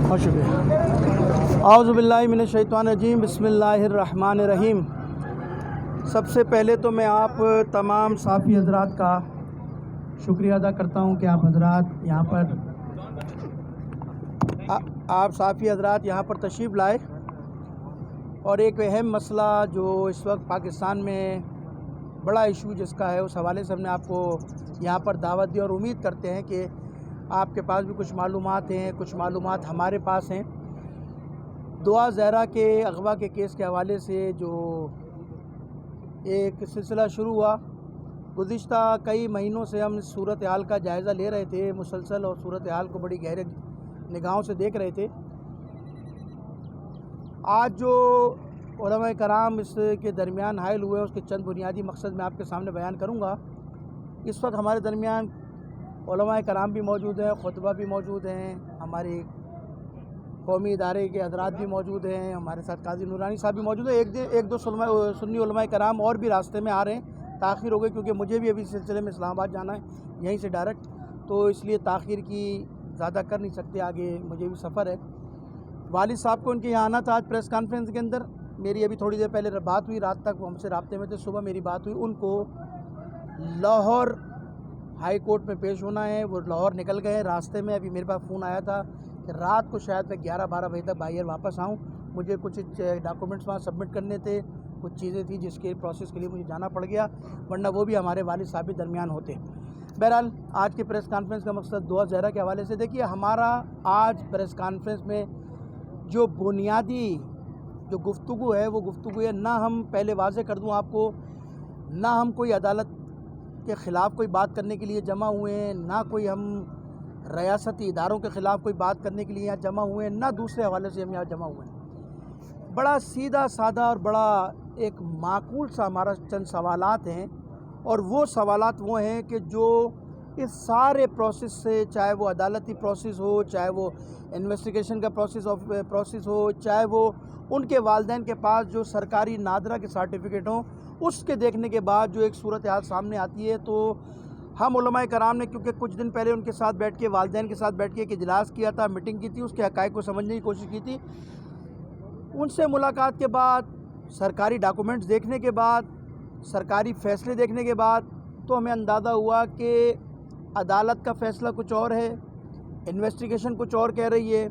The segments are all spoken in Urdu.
بہت شکریہ۔ اعوذ باللہ من الشیطان الرجیم، بسم اللہ الرحمن الرحیم۔ سب سے پہلے تو میں آپ تمام صحافی حضرات کا شکریہ ادا کرتا ہوں کہ آپ صحافی حضرات یہاں پر تشریف لائے اور ایک اہم مسئلہ جو اس وقت پاکستان میں بڑا ایشو جس کا ہے، اس حوالے سے ہم نے آپ کو یہاں پر دعوت دی اور امید کرتے ہیں کہ آپ کے پاس بھی کچھ معلومات ہیں، کچھ معلومات ہمارے پاس ہیں۔ دعا زہرا کے اغوا کے کیس کے حوالے سے جو ایک سلسلہ شروع ہوا، گزشتہ کئی مہینوں سے ہم صورتحال کا جائزہ لے رہے تھے مسلسل، اور صورتحال کو بڑی گہرے نگاہوں سے دیکھ رہے تھے۔ آج جو علماء کرام اس کے درمیان حائل ہوئے، اس کے چند بنیادی مقصد میں آپ کے سامنے بیان کروں گا۔ اس وقت ہمارے درمیان علماء کرام بھی موجود ہیں، خطبہ بھی موجود ہیں، ہمارے قومی ادارے کے حضرات بھی موجود ہیں، ہمارے ساتھ قاضی نورانی صاحب بھی موجود ہیں۔ ایک دو سنی علماء کرام اور بھی راستے میں آ رہے ہیں۔ تاخیر ہو گئی کیونکہ مجھے بھی ابھی سلسلے میں اسلام آباد جانا ہے یہیں سے ڈائریکٹ، تو اس لیے تاخیر کی زیادہ کر نہیں سکتے، آگے مجھے بھی سفر ہے۔ والد صاحب کو ان کے یہاں آنا تھا آج پریس کانفرنس کے اندر۔ میری ابھی تھوڑی دیر پہلے بات ہوئی، رات تک وہ ہم سے رابطے میں تھے، صبح میری بات ہوئی۔ ان کو لاہور ہائی کورٹ میں پیش ہونا ہے، وہ لاہور نکل گئے راستے میں۔ ابھی میرے پاس فون آیا تھا کہ رات کو شاید میں 11-12 بجے تک باہر واپس آؤں، مجھے کچھ ڈاکومنٹس وہاں سبمٹ کرنے تھے، کچھ چیزیں تھیں جس کے پروسیس کے لیے مجھے جانا پڑ گیا، ورنہ وہ بھی ہمارے والد صاحب بھی درمیان ہوتے۔ بہرحال آج کی پریس کانفرنس کا مقصد دعا زہرا کے حوالے سے دیکھیے، ہمارا آج پریس کانفرنس میں جو بنیادی جو گفتگو ہے وہ گفتگو ہے، نہ ہم پہلے واضح کر دوں آپ کو، نہ ہم کوئی عدالت کے خلاف کوئی بات کرنے کے لیے جمع ہوئے ہیں، نہ کوئی ہم ریاستی اداروں کے خلاف کوئی بات کرنے کے لیے یہاں جمع ہوئے ہیں، نہ دوسرے حوالے سے ہم یہاں جمع ہوئے ہیں۔ بڑا سیدھا سادہ اور بڑا ایک معقول سا ہمارا چند سوالات ہیں، اور وہ سوالات وہ ہیں کہ جو اس سارے پروسیس سے، چاہے وہ عدالتی پروسیس ہو، چاہے وہ انویسٹیگیشن کا پروسیس ہو، چاہے وہ ان کے والدین کے پاس جو سرکاری نادرہ کے سرٹیفکیٹ ہوں، اس کے دیکھنے کے بعد جو ایک صورتحال سامنے آتی ہے، تو ہم علماء کرام نے کیونکہ کچھ دن پہلے ان کے ساتھ بیٹھ کے، والدین کے ساتھ بیٹھ کے ایک اجلاس کیا تھا، میٹنگ کی تھی، اس کے حقائق کو سمجھنے کی کوشش کی تھی۔ ان سے ملاقات کے بعد، سرکاری ڈاکومنٹس دیکھنے کے بعد، سرکاری فیصلے دیکھنے کے بعد تو ہمیں اندازہ ہوا کہ عدالت کا فیصلہ کچھ اور ہے، انویسٹیگیشن کچھ اور کہہ رہی ہے،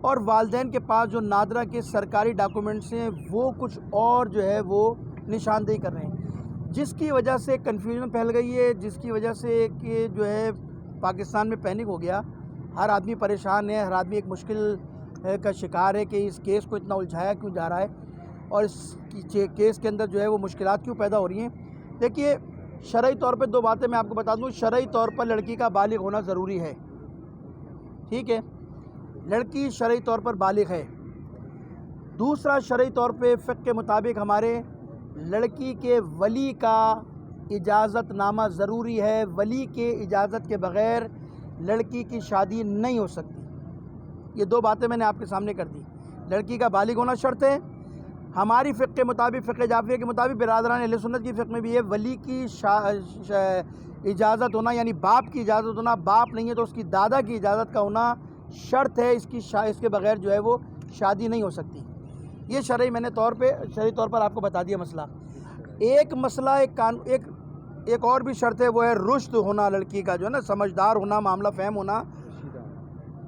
اور والدین کے پاس جو نادرہ کے سرکاری ڈاکومنٹس ہیں وہ کچھ اور جو ہے وہ نشاندہی کر رہے ہیں، جس کی وجہ سے کنفیوژن پھیل گئی ہے، جس کی وجہ سے کہ جو ہے پاکستان میں پینک ہو گیا، ہر آدمی پریشان ہے، ہر آدمی ایک مشکل کا شکار ہے کہ اس کیس کو اتنا الجھایا کیوں جا رہا ہے، اور اس کیس کے اندر جو ہے وہ مشکلات کیوں پیدا ہو رہی ہیں۔ دیکھیے، شرعی طور پہ دو باتیں میں آپ کو بتا دوں۔ شرعی طور پر لڑکی کا بالغ ہونا ضروری ہے، ٹھیک ہے، لڑکی شرعی طور پر بالغ ہے۔ دوسرا، شرعی طور پہ فقہ کے مطابق ہمارے لڑکی کے ولی کا اجازت نامہ ضروری ہے، ولی کے اجازت کے بغیر لڑکی کی شادی نہیں ہو سکتی۔ یہ دو باتیں میں نے آپ کے سامنے کر دی۔ لڑکی کا بالغ ہونا شرط ہے، ہماری فقہ کے مطابق، فقہ جعفریہ کے مطابق، برادران اہل سنت کی فقہ میں بھی ہے، ولی کی اجازت ہونا، یعنی باپ کی اجازت ہونا، باپ نہیں ہے تو اس کی دادا کی اجازت کا ہونا شرط ہے، اس کے بغیر جو ہے وہ شادی نہیں ہو سکتی۔ یہ شرعی طور پر آپ کو بتا دیا مسئلہ۔ ایک مسئلہ ایک اور بھی شرط ہے، وہ ہے رشد ہونا، لڑکی کا جو ہے نا سمجھدار ہونا، معاملہ فہم ہونا،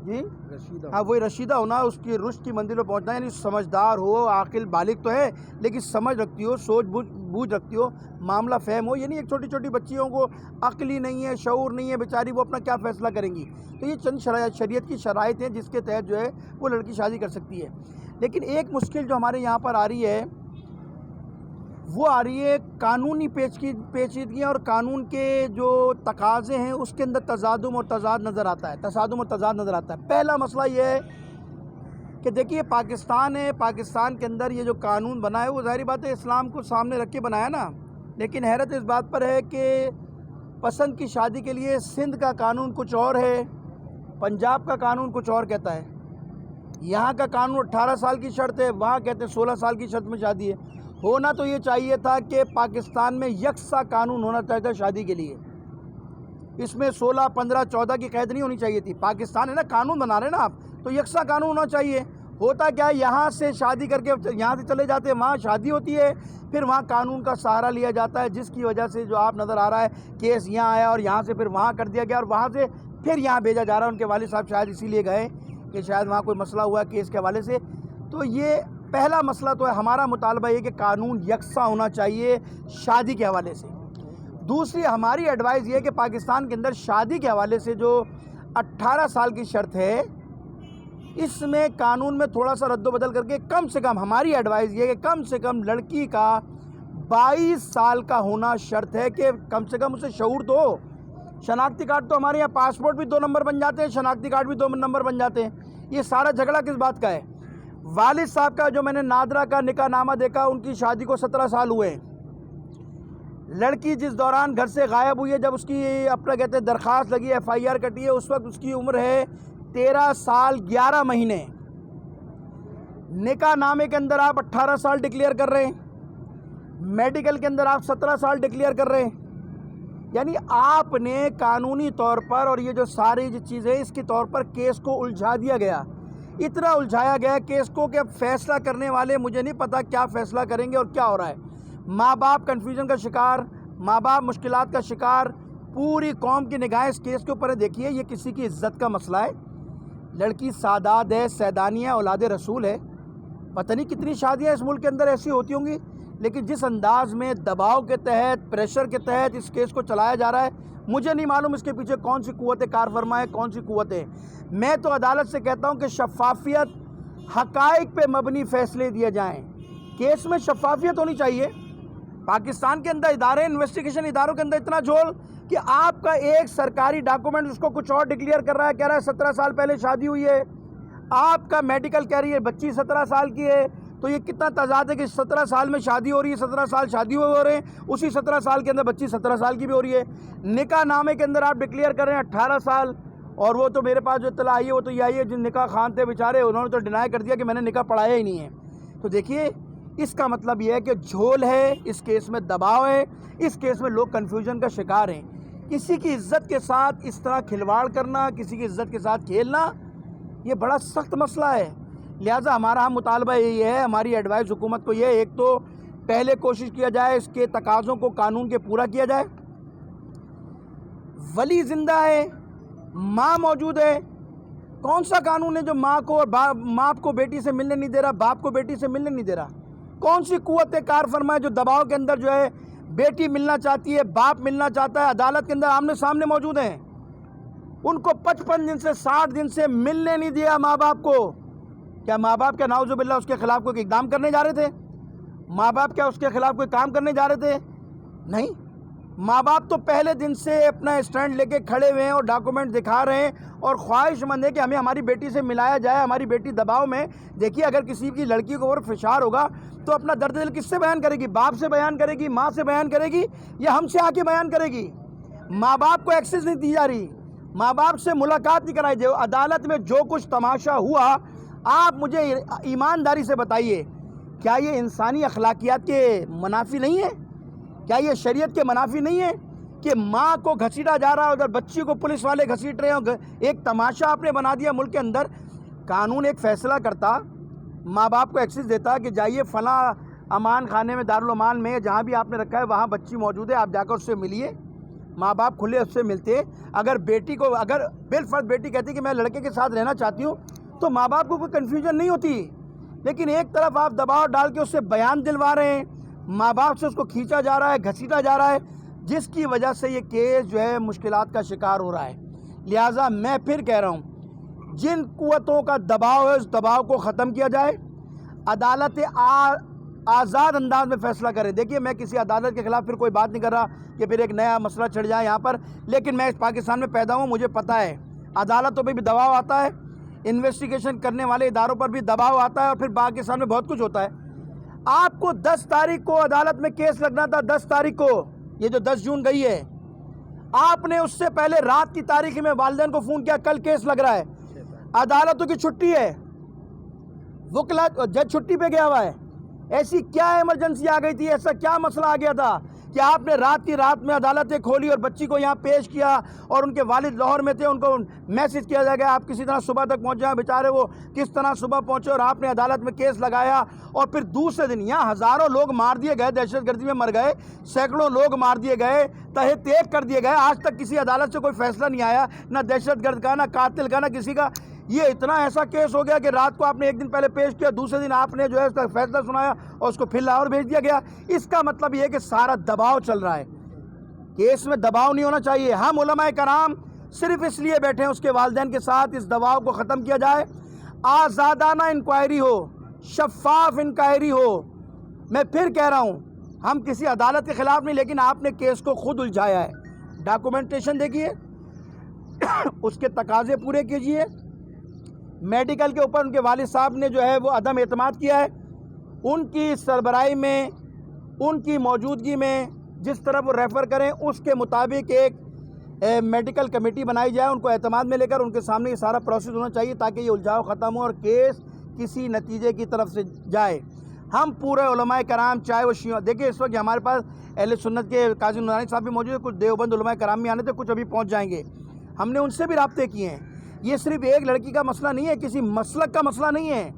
جی ہاں وہی رشیدہ ہونا، اس کی رشد کی منزل پہ پہنچنا، یعنی سمجھدار ہو، عاقل بالغ تو ہے لیکن سمجھ رکھتی ہو، سوچ بوجھ رکھتی ہو، معاملہ فہم ہو، یعنی ایک چھوٹی چھوٹی بچیوں کو عقل ہی نہیں ہے، شعور نہیں ہے بیچاری، وہ اپنا کیا فیصلہ کریں گی۔ تو یہ چند شریعت کی شرائط ہیں جس کے تحت جو ہے وہ لڑکی شادی کر سکتی ہے۔ لیکن ایک مشکل جو ہمارے یہاں پر آ رہی ہے، وہ آ رہی ہے قانونی پیچیدگیاں اور قانون کے جو تقاضے ہیں اس کے اندر تصادم اور تضاد نظر آتا ہے۔ پہلا مسئلہ یہ ہے کہ دیکھیے پاکستان ہے، پاکستان کے اندر یہ جو قانون بنا ہے وہ ظاہری بات ہے اسلام کو سامنے رکھ کے بنایا نا، لیکن حیرت اس بات پر ہے کہ پسند کی شادی کے لیے سندھ کا قانون کچھ اور ہے، پنجاب کا قانون کچھ اور کہتا ہے۔ یہاں کا قانون 18 سال کی شرط ہے، وہاں کہتے ہیں 16 سال کی شرط میں شادی ہے۔ ہونا تو یہ چاہیے تھا کہ پاکستان میں یکساں قانون ہونا چاہیے تھا شادی کے لیے، اس میں 16, 15, 14 کی قید نہیں ہونی چاہیے تھی. پاکستان ہے نا, قانون بنا رہے ہیں نا آپ, تو یکساں قانون ہونا چاہیے. ہوتا کیا ہے, یہاں سے شادی کر کے یہاں سے چلے جاتے ہیں, وہاں شادی ہوتی ہے, پھر وہاں قانون کا سہارا لیا جاتا ہے, جس کی وجہ سے جو آپ نظر آ رہا ہے کیس یہاں آیا اور یہاں سے پھر وہاں کر دیا گیا اور وہاں سے پھر یہاں بھیجا جا رہا ہے. ان کے والد صاحب شاید اسی لیے گئے کہ شاید وہاں کوئی مسئلہ ہوا کیس کے حوالے سے. تو یہ پہلا مسئلہ تو ہے. ہمارا مطالبہ یہ کہ قانون یکساں ہونا چاہیے شادی کے حوالے سے. دوسری ہماری ایڈوائز یہ ہے کہ پاکستان کے اندر شادی کے حوالے سے جو 18 سال کی شرط ہے, اس میں قانون میں تھوڑا سا رد و بدل کر کے کم سے کم, ہماری ایڈوائز یہ ہے کہ کم سے کم لڑکی کا 22 سال کا ہونا شرط ہے, کہ کم سے کم اسے شعور تو ہو. شناختی کارڈ تو ہمارے یہاں پاسپورٹ بھی 2 نمبر بن جاتے ہیں, شناختی کارڈ بھی 2 نمبر بن جاتے ہیں. یہ سارا جھگڑا کس بات کا ہے؟ والد صاحب کا جو میں نے نادرہ کا نکاح نامہ دیکھا, ان کی شادی کو 17 سال ہوئے. لڑکی جس دوران گھر سے غائب ہوئی ہے, جب اس کی اپنا کہتے ہیں درخواست لگی, FIR کٹی ہے, اس وقت اس کی عمر ہے 13 سال 11 مہینے. نکاح نامے کے اندر آپ 18 سال ڈکلیئر کر رہے ہیں, میڈیکل کے اندر آپ 17 سال ڈکلیئر کر رہے ہیں. یعنی آپ نے قانونی طور پر, اور یہ جو ساری جو چیزیں اس کے طور پر کیس کو الجھا دیا گیا, اتنا الجھایا گیا کیس کو کہ اب فیصلہ کرنے والے مجھے نہیں پتا کیا فیصلہ کریں گے اور کیا ہو رہا ہے. ماں باپ کنفیوژن کا شکار, ماں باپ مشکلات کا شکار, پوری قوم کی نگاہیں اس کیس کے اوپر ہے. دیکھیے یہ کسی کی عزت کا مسئلہ ہے. لڑکی سادات ہے, سیدانی ہے, اولاد رسول ہے. پتہ نہیں کتنی شادیاں اس ملک کے اندر ایسی ہوتی ہوں گی, لیکن جس انداز میں دباؤ کے تحت, پریشر کے تحت اس کیس کو چلایا جا رہا ہے, مجھے نہیں معلوم اس کے پیچھے کون سی قوت کار فرما ہے, کون سی قوت ہے. میں تو عدالت سے کہتا ہوں کہ شفافیت, حقائق پہ مبنی فیصلے دیے جائیں. کیس میں شفافیت ہونی چاہیے. پاکستان کے اندر ادارے, انویسٹیگیشن اداروں کے اندر اتنا جھول کہ آپ کا ایک سرکاری ڈاکومنٹ اس کو کچھ اور ڈکلیئر کر رہا ہے, کہہ رہا ہے 17 سال پہلے شادی ہوئی ہے. آپ کا میڈیکل کہہ رہی ہے بچی 17 سال کی ہے. تو یہ کتنا تضاد ہے کہ 17 سال میں شادی ہو رہی ہے, 17 سال شادی ہوئے ہو رہے ہیں, اسی 17 سال کے اندر بچی 17 سال کی بھی ہو رہی ہے. نکاح نامے کے اندر آپ ڈکلیئر کر رہے ہیں 18 سال, اور وہ تو میرے پاس جو اطلاع آئی ہے وہ تو یہ آئی ہے جن نکاح خان تھے بیچارے, انہوں نے تو ڈینائی کر دیا کہ میں نے نکاح پڑھایا ہی نہیں ہے. تو دیکھیے اس کا مطلب یہ ہے کہ جھول ہے, اس کیس میں دباؤ ہے, اس کیس میں لوگ کنفیوژن کا شکار ہیں. کسی کی عزت کے ساتھ اس طرح کھلواڑ کرنا, کسی کی عزت کے ساتھ کھیلنا, یہ بڑا سخت مسئلہ ہے. لہٰذا ہمارا ہم مطالبہ یہی ہے, ہماری ایڈوائز حکومت کو یہ ہے, ایک تو پہلے کوشش کیا جائے اس کے تقاضوں کو قانون کے پورا کیا جائے. ولی زندہ ہے, ماں موجود ہے. کون سا قانون ہے جو ماں کو اور ماں کو بیٹی سے ملنے نہیں دے رہا, باپ کو بیٹی سے ملنے نہیں دے رہا؟ کون سی قوت کار فرما ہے جو دباؤ کے اندر جو ہے بیٹی ملنا چاہتی ہے, باپ ملنا چاہتا ہے, عدالت کے اندر آمنے سامنے موجود ہیں, ان کو 55 دن سے 60 دن سے ملنے نہیں دیا ماں باپ کو؟ کیا ماں باپ کیا نعوذ باللہ اس کے خلاف کوئی اقدام کرنے جا رہے تھے؟ ماں باپ کیا اس کے خلاف کوئی کام کرنے جا رہے تھے؟ نہیں. ماں باپ تو پہلے دن سے اپنا اسٹینڈ لے کے کھڑے ہوئے ہیں اور ڈاکومنٹ دکھا رہے ہیں اور خواہش مند ہے کہ ہمیں ہماری بیٹی سے ملایا جائے, ہماری بیٹی دباؤ میں. دیکھیے اگر کسی کی لڑکی کو اور فشار ہوگا تو اپنا درد دل کس سے بیان کرے گی؟ باپ سے بیان کرے گی, ماں سے بیان کرے گی, یا ہم سے آ کے بیان کرے گی؟ ماں باپ کو ایکسیس نہیں دی جا رہی, ماں باپ سے ملاقات نہیں کرائی. جو عدالت میں جو کچھ تماشا ہوا, آپ مجھے ایمانداری سے بتائیے, کیا یہ انسانی اخلاقیات کے منافی نہیں ہے؟ کیا یہ شریعت کے منافی نہیں ہے کہ ماں کو گھسیٹا جا رہا ہے, ادھر بچی کو پولیس والے گھسیٹ رہے ہیں؟ ایک تماشا آپ نے بنا دیا ملک کے اندر. قانون ایک فیصلہ کرتا, ماں باپ کو ایکسس دیتا کہ جائیے فلاں امان خانے میں, دارالامان میں, جہاں بھی آپ نے رکھا ہے وہاں بچی موجود ہے, آپ جا کر اس سے ملیے. ماں باپ کھلے اس سے ملتے. اگر بیٹی کو, اگر بالفرض بیٹی کہتی کہ میں لڑکے کے ساتھ رہنا چاہتی ہوں, تو ماں باپ کو کوئی کنفیوژن نہیں ہوتی. لیکن ایک طرف آپ دباؤ ڈال کے اس سے بیان دلوا رہے ہیں, ماں باپ سے اس کو کھینچا جا رہا ہے, گھسیٹا جا رہا ہے, جس کی وجہ سے یہ کیس جو ہے مشکلات کا شکار ہو رہا ہے. لہٰذا میں پھر کہہ رہا ہوں, جن قوتوں کا دباؤ ہے اس دباؤ کو ختم کیا جائے. عدالت آزاد انداز میں فیصلہ کرے. دیکھیے میں کسی عدالت کے خلاف پھر کوئی بات نہیں کر رہا کہ پھر ایک نیا مسئلہ چڑھ جائے یہاں پر, لیکن میں اس پاکستان میں پیدا ہوں, مجھے پتہ ہے عدالتوں پہ بھی دباؤ آتا ہے, انویسٹیگیشن کرنے والے اداروں پر بھی دباؤ آتا ہے, اور پھر پاکستان میں بہت کچھ ہوتا ہے. آپ کو 10 تاریخ کو عدالت میں کیس لگنا تھا, 10 تاریخ کو, یہ جو 10 جون گئی ہے, آپ نے اس سے پہلے رات کی تاریخ میں والدین کو فون کیا کل کیس لگ رہا ہے. عدالتوں کی چھٹی ہے, وکلا جج چھٹی پہ گیا ہوا ہے. ایسی کیا ایمرجنسی آ گئی تھی, ایسا کیا مسئلہ آ گیا تھا کہ آپ نے رات کی رات میں عدالتیں کھولی اور بچی کو یہاں پیش کیا اور ان کے والد لاہور میں تھے, ان کو میسج کیا جائے گا آپ کسی طرح صبح تک پہنچ جائیں. بیچارے وہ کس طرح صبح پہنچے اور آپ نے عدالت میں کیس لگایا اور پھر دوسرے دن یہاں ہزاروں لوگ مار دیے گئے, دہشت گردی میں مر گئے, سینکڑوں لوگ مار دیے گئے, تہہ تیغ کر دیے گئے. آج تک کسی عدالت سے کوئی فیصلہ نہیں آیا, نہ دہشت گرد کا, نہ قاتل کا, نہ کسی کا. یہ اتنا ایسا کیس ہو گیا کہ رات کو آپ نے ایک دن پہلے پیش کیا, دوسرے دن آپ نے جو ہے اس کا فیصلہ سنایا اور اس کو پھر لاہور بھیج دیا گیا. اس کا مطلب یہ ہے کہ سارا دباؤ چل رہا ہے. کیس میں دباؤ نہیں ہونا چاہیے. ہم علماء کرام صرف اس لیے بیٹھے ہیں اس کے والدین کے ساتھ اس دباؤ کو ختم کیا جائے, آزادانہ انکوائری ہو, شفاف انکوائری ہو. میں پھر کہہ رہا ہوں ہم کسی عدالت کے خلاف نہیں, لیکن آپ نے کیس کو خود الجھایا ہے. ڈاکومنٹیشن دیکھیے, اس کے تقاضے پورے کیجئے. میڈیکل کے اوپر ان کے والد صاحب نے جو ہے وہ عدم اعتماد کیا ہے. ان کی سربراہی میں, ان کی موجودگی میں جس طرح وہ ریفر کریں اس کے مطابق ایک میڈیکل کمیٹی بنائی جائے, ان کو اعتماد میں لے کر ان کے سامنے یہ سارا پروسیس ہونا چاہیے تاکہ یہ الجھاؤ ختم ہو اور کیس کسی نتیجے کی طرف سے جائے. ہم پورے علماء کرام چاہے وہ شیعہ, دیکھیں اس وقت ہمارے پاس اہل سنت کے قاضی نورانی صاحب بھی موجود ہیں, کچھ دیوبند علماء کرام بھی آنے تھے, کچھ ابھی پہنچ جائیں گے. ہم نے ان سے بھی رابطے کیے ہیں. یہ صرف ایک لڑکی کا مسئلہ نہیں ہے, کسی مسلک کا مسئلہ نہیں ہے,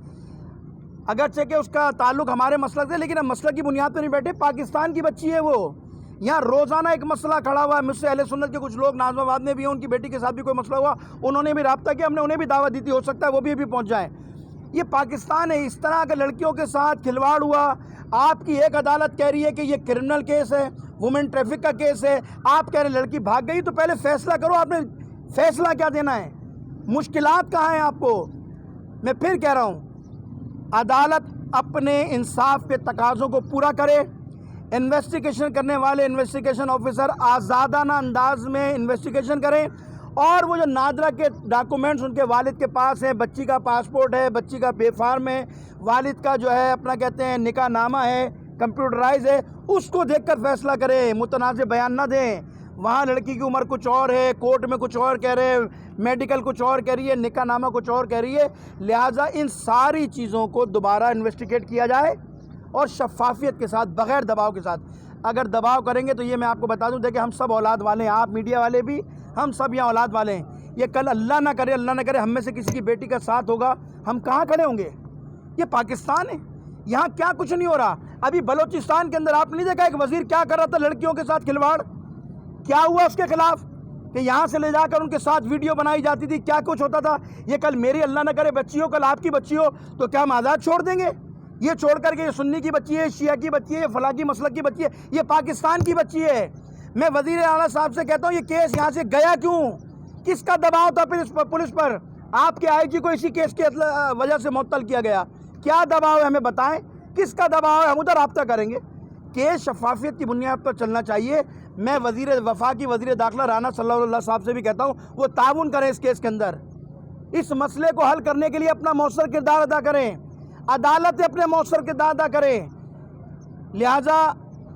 اگرچہ کہ اس کا تعلق ہمارے مسلک سے, لیکن ہم مسلک کی بنیاد پہ نہیں بیٹھے. پاکستان کی بچی ہے وہ, یہاں روزانہ ایک مسئلہ کھڑا ہوا ہے. مجھ سے اہل سنت کے کچھ لوگ نازم آباد میں بھی ہیں, ان کی بیٹی کے ساتھ بھی کوئی مسئلہ ہوا, انہوں نے بھی رابطہ کیا, ہم نے انہیں بھی دعوت دی تھی, ہو سکتا ہے وہ بھی ابھی پہنچ جائیں. یہ پاکستان ہے. اس طرح کے لڑکیوں کے ساتھ کھلواڑ ہوا. آپ کی ایک عدالت کہہ رہی ہے کہ یہ کرمنل کیس ہے, وومن ٹریفک کا کیس ہے, آپ کہہ رہے لڑکی بھاگ گئی, تو پہلے فیصلہ کرو. آپ نے فیصلہ کیا دینا ہے؟ مشکلات کہاں ہیں آپ کو؟ میں پھر کہہ رہا ہوں عدالت اپنے انصاف کے تقاضوں کو پورا کرے. انویسٹیگیشن کرنے والے انویسٹیگیشن آفیسر آزادانہ انداز میں انویسٹیگیشن کریں, اور وہ جو نادرہ کے ڈاکومنٹس ان کے والد کے پاس ہیں, بچی کا پاسپورٹ ہے, بچی کا بے فارم ہے, والد کا جو ہے اپنا کہتے ہیں نکاح نامہ ہے, کمپیوٹرائز ہے, اس کو دیکھ کر فیصلہ کریں. متنازع بیان نہ دیں. وہاں لڑکی کی عمر کچھ اور ہے, کورٹ میں کچھ اور کہہ رہے, میڈیکل کچھ اور کہہ رہی ہے, نکاح نامہ کچھ اور کہہ رہی ہے. لہٰذا ان ساری چیزوں کو دوبارہ انویسٹیگیٹ کیا جائے اور شفافیت کے ساتھ, بغیر دباؤ کے ساتھ. اگر دباؤ کریں گے تو یہ میں آپ کو بتا دوں, دیکھیں ہم سب اولاد والے ہیں, آپ میڈیا والے بھی, ہم سب یہاں اولاد والے ہیں. یہ کل اللہ نہ کرے ہم میں سے کسی کی بیٹی کا ساتھ ہوگا, ہم کہاں کھڑے ہوں گے؟ یہ پاکستان ہے, یہاں کیا کچھ نہیں ہو رہا. ابھی بلوچستان کے اندر آپ نے نہیں دیکھا ایک وزیر کیا کر رہا تھا لڑکیوں کے ساتھ کھلواڑ؟ کیا ہوا اس کے خلاف کہ یہاں سے لے جا کر ان کے ساتھ ویڈیو بنائی جاتی تھی, کیا کچھ ہوتا تھا. یہ کل میری اللہ نہ کرے بچی ہو, کل آپ کی بچی ہو, تو کیا ہم آزاد چھوڑ دیں گے؟ یہ چھوڑ کر کے یہ سنی کی بچی ہے, شیعہ کی بچی ہے, یہ فلاں کی مسلک کی بچی ہے, یہ پاکستان کی بچی ہے. میں وزیر اعلیٰ صاحب سے کہتا ہوں یہ کیس یہاں سے گیا کیوں؟ کس کا دباؤ تھا پھر اس پر پولیس پر؟ آپ کے آئی جی کو اسی کیس کی وجہ سے معطل کیا گیا. کیا دباؤ ہے ہمیں بتائیں, کس کا دباؤ ہے؟ ہم ادھر رابطہ کریں گے. کیس شفافیت کی بنیاد پر چلنا چاہیے. میں وزیر وفاقی وزیر داخلہ رانا صلی اللہ علیہ صاحب سے بھی کہتا ہوں وہ تعاون کریں اس کیس کے اندر, اس مسئلے کو حل کرنے کے لیے اپنا مؤثر کردار ادا کریں, عدالت اپنے مؤثر کردار ادا کریں. لہٰذا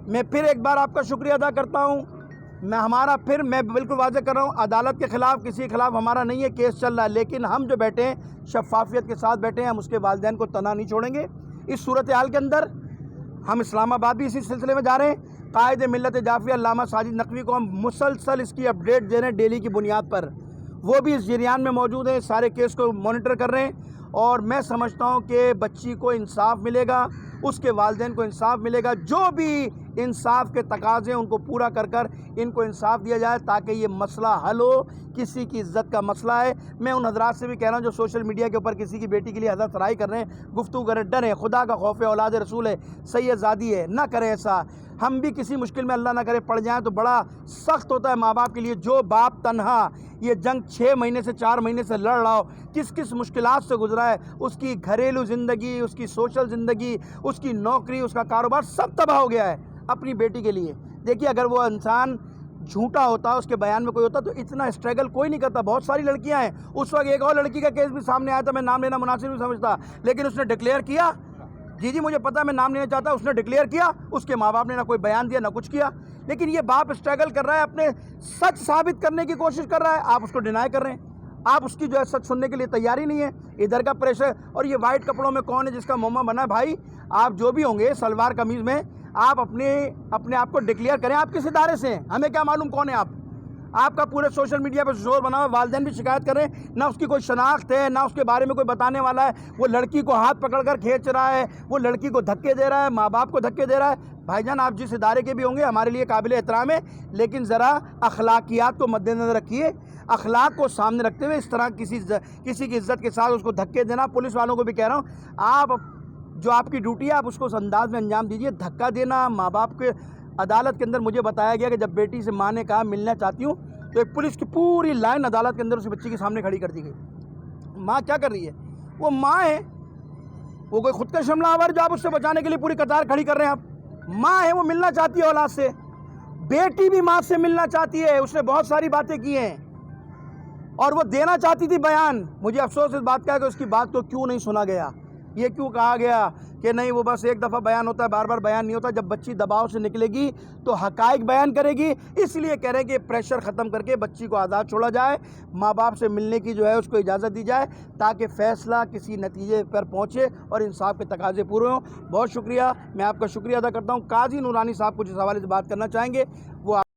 میں پھر ایک بار آپ کا شکریہ ادا کرتا ہوں. میں بالکل واضح کر رہا ہوں, عدالت کے خلاف کسی کے خلاف ہمارا نہیں ہے, کیس چل رہا ہے, لیکن ہم جو بیٹھے ہیں شفافیت کے ساتھ بیٹھے ہیں. ہم اس کے والدین کو تنہا نہیں چھوڑیں گے. اس صورتحال کے اندر ہم اسلام آباد بھی اسی سلسلے میں جا رہے ہیں. قائد ملت جعفریہ علامہ ساجد نقوی کو ہم مسلسل اس کی اپڈیٹ دے رہے ہیں ڈیلی کی بنیاد پر. وہ بھی اس جریان میں موجود ہیں, سارے کیس کو مانیٹر کر رہے ہیں, اور میں سمجھتا ہوں کہ بچی کو انصاف ملے گا, اس کے والدین کو انصاف ملے گا. جو بھی انصاف کے تقاضے ہیں ان کو پورا کر کر ان کو انصاف دیا جائے تاکہ یہ مسئلہ حل ہو. کسی کی عزت کا مسئلہ ہے. میں ان حضرات سے بھی کہہ رہا ہوں جو سوشل میڈیا کے اوپر کسی کی بیٹی کے لیے حضرت سرائی کر رہے ہیں, گفتگو کریں, ڈریں, خدا کا خوف ہے, اولاد رسول ہے, سید زادی ہے, نہ کریں ایسا. ہم بھی کسی مشکل میں اللہ نہ کرے پڑ جائیں تو بڑا سخت ہوتا ہے ماں باپ کے لیے. جو باپ تنہا یہ جنگ 6 مہینے سے 4 مہینے سے لڑ رہا ہو, کس کس مشکلات سے گزرا ہے, اس کی گھریلو زندگی, اس کی سوشل زندگی, اس کی نوکری, اس کا کاروبار سب تباہ ہو گیا ہے اپنی بیٹی کے لیے. دیکھیے اگر وہ انسان جھوٹا ہوتا, اس کے بیان میں کوئی ہوتا تو اتنا اسٹرگل کوئی نہیں کرتا. بہت ساری لڑکیاں ہیں. اس وقت ایک اور لڑکی کا کیس بھی سامنے آیا تھا, میں نام لینا مناسب نہیں سمجھتا, لیکن اس نے ڈکلیئر کیا. جی مجھے پتا, میں نام لینا چاہتا, اس نے ڈکلیئر کیا. اس کے ماں باپ نے نہ کوئی بیان دیا نہ کچھ کیا. لیکن یہ باپ اسٹرگل کر رہا ہے, اپنے سچ ثابت کرنے کی کوشش کر رہا ہے, آپ اس کو ڈینائی کر رہے ہیں. آپ اس کی جو ہے سچ سننے کے لیے تیاری نہیں ہے. ادھر کا پریشر. اور یہ وائٹ کپڑوں میں کون ہے جس کا موما بنا ہے؟ بھائی آپ جو بھی ہوں گے سلوار قمیض میں، آپ اپنے آپ کو ڈکلیئر کریں آپ کس ادارے سے ہیں. ہمیں کیا معلوم کون ہے آپ کا پورے سوشل میڈیا پہ زور بنا ہوا. والدین بھی شکایت کر رہے ہیں، نہ اس کی کوئی شناخت ہے، نہ اس کے بارے میں کوئی بتانے والا ہے. وہ لڑکی کو ہاتھ پکڑ کر کھینچ رہا ہے، وہ لڑکی کو دھکے دے رہا ہے، ماں باپ کو دھکے دے رہا ہے. بھائی جان آپ جس ادارے کے بھی ہوں گے ہمارے لیے قابل احترام ہے، لیکن ذرا اخلاقیات کو مد نظر رکھیے. اخلاق کو سامنے رکھتے ہوئے اس طرح کسی کی عزت کے ساتھ اس کو دھکے دینا. پولیس والوں کو بھی کہہ رہا ہوں، آپ کی ڈیوٹی ہے آپ اس کو اس انداز میں انجام دیجیے. دھکا دینا ماں باپ کے. عدالت کے اندر مجھے بتایا گیا کہ جب بیٹی سے ماں نے کہا ملنا چاہتی ہوں تو ایک پولیس کی پوری لائن عدالت کے اندر اس بچی کے سامنے کھڑی کر دی گئی. ماں کیا کر رہی ہے؟ وہ ماں ہے، وہ کوئی خود کا شملہ آور جو آپ اس سے بچانے کے لیے پوری قطار کھڑی کر رہے ہیں. آپ ماں ہے، وہ ملنا چاہتی ہے اولاد سے. بیٹی بھی ماں سے ملنا چاہتی ہے، اس نے بہت ساری باتیں کی ہیں اور وہ دینا چاہتی تھی بیان. مجھے افسوس اس بات کا ہے کہ اس کی بات کو کیوں نہیں سنا گیا. یہ کیوں کہا گیا کہ نہیں وہ بس ایک دفعہ بیان ہوتا ہے، بار بار بیان نہیں ہوتا. جب بچی دباؤ سے نکلے گی تو حقائق بیان کرے گی. اس لیے کہہ رہے ہیں کہ پریشر ختم کر کے بچی کو آزاد چھوڑا جائے، ماں باپ سے ملنے کی جو ہے اس کو اجازت دی جائے تاکہ فیصلہ کسی نتیجے پر پہنچے اور انصاف کے تقاضے پورے ہوں. بہت شکریہ، میں آپ کا شکریہ ادا کرتا ہوں. قاضی نورانی صاحب کچھ اس حوالے سے بات کرنا چاہیں گے، وہ